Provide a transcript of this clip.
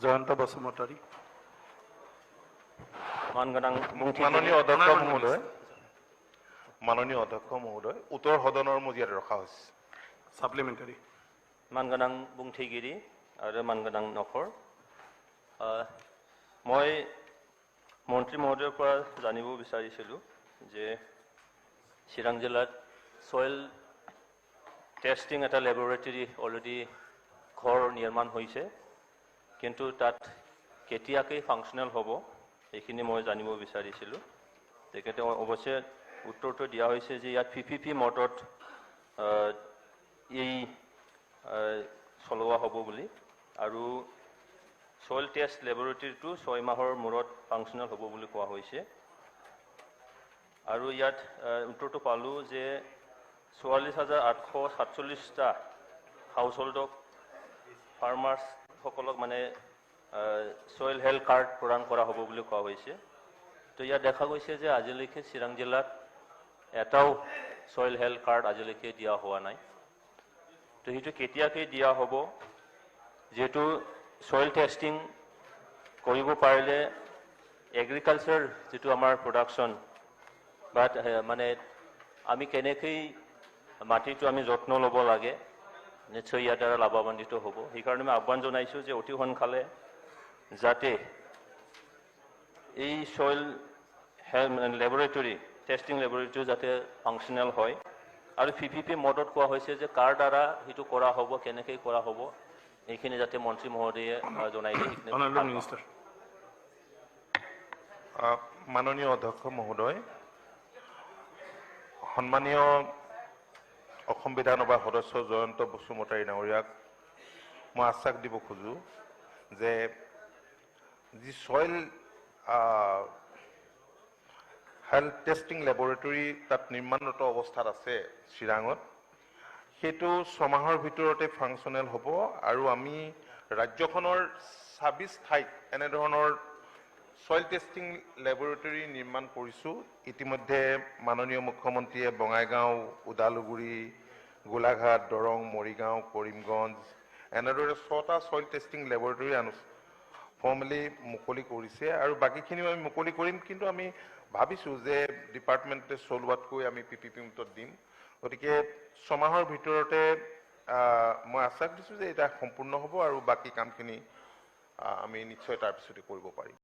জয়ন্ত বসুমতাৰী মাননীয় অধ্যক্ষ মহোদয় উত্তৰ সদনৰ মজিয়াত ৰখা হৈছে সাপ্লিমেন্টাৰী মানগানাং বুংথিগিৰি আৰু মানগানাং নখৰ মই মন্ত্ৰী মহোদয়ৰ পৰা জানিব বিচাৰিছিলোঁ যে চিৰাং জিলাত সয়েল টেষ্টিং এটা ল্যাবৰেটৰী অলৰেডি ঘৰ নিৰ্মাণ হৈছে কিন্তু তাত কেতিয়াকৈ ফাংচনেল হ'ব এইখিনি মই জানিব বিচাৰিছিলোঁ তেখেতে অৱশ্যে উত্তৰটো দিয়া হৈছে যে ইয়াত পিপিপি মডত এই চলোৱা হ'ব বুলি আৰু সয়েল টেষ্ট ল্যাবৰেটৰীটো 6 মাহৰ মূৰত ফাংচনেল হ'ব বুলি কোৱা হৈছে আৰু ইয়াত উত্তৰটো পালোঁ যে 44,847টা হাউসহোল্ডক ফাৰ্মাৰ্ছ সকলক মানে সয়েল হেল্থ কাৰ্ড প্ৰদান কৰা হ'ব বুলি কোৱা হৈছে তো ইয়াত দেখা গৈছে যে আজিলৈকে চিৰাং জিলাত এটাও সয়েল হেল্থ কাৰ্ড আজিলৈকে দিয়া হোৱা নাই তো সেইটো কেতিয়াকৈ দিয়া হ'ব যেহেতু সয়েল টেষ্টিং কৰিব পাৰিলে এগ্ৰিকালচাৰ যেটো আমাৰ প্ৰডাকশ্যন বাট মানে আমি কেনেকৈ মাটিটো আমি যত্ন ল'ব লাগে নিশ্চয় ইয়াৰ দ্বাৰা লাভান্বিত হ'ব সেইকাৰণে মই আহ্বান জনাইছোঁ যে অতি সোনকালে যাতে এই সয়েল ল্যাবৰেটৰী টেষ্টিং ল্যাবৰেটৰী যাতে ফাংচনেল হয় আৰু পিপিপি মডত কোৱা হৈছে যে কাৰ দ্বাৰা সেইটো কৰা হ'ব কেনেকৈ কৰা হ'ব এইখিনি যাতে মন্ত্ৰী মহোদয়ে জনাই দিয়ে মাননীয় অধ্যক্ষ মহোদয় সন্মানীয় অসম বিধানসভাৰ সদস্য জয়ন্ত বসুমতাৰী ডাঙৰীয়াক মই আশ্বাস দিব খোজো যে যি সয়েল হেল্থ টেষ্টিং ল্যাবৰেটৰী তাত নিৰ্মাণৰত অৱস্থাত আছে চিৰাঙত সেইটো 6 মাহৰ ভিতৰতে ফাংচনেল হ'ব আৰু আমি ৰাজ্যখনৰ 26 ঠাইত এনে ধৰণৰ সয়েল টেষ্টিং ল্যাবৰেটৰী নিৰ্মাণ কৰিছোঁ ইতিমধ্যে মাননীয় মুখ্যমন্ত্ৰীয়ে বঙাইগাঁও উদালগুৰি গোলাঘাট দৰং মৰিগাঁও কৰিমগঞ্জ এনেদৰে 6টা সয়েল টেষ্টিং ল্যাবৰেটৰী ফৰ্মেলি মুকলি কৰিছে আৰু বাকিখিনি আমি মুকলি কৰিম কিন্তু আমি ভাবিছোঁ যে ডিপাৰ্টমেণ্টে চলোৱাতকৈ আমি পিপিপি মটত দিম গতিকে 6 মাহৰ ভিতৰতে মই আশ্বাস দিছোঁ যে এটা সম্পূৰ্ণ হ'ব আৰু বাকি কামখিনি আমি নিশ্চয় তাৰ পিছতে কৰিব পাৰিম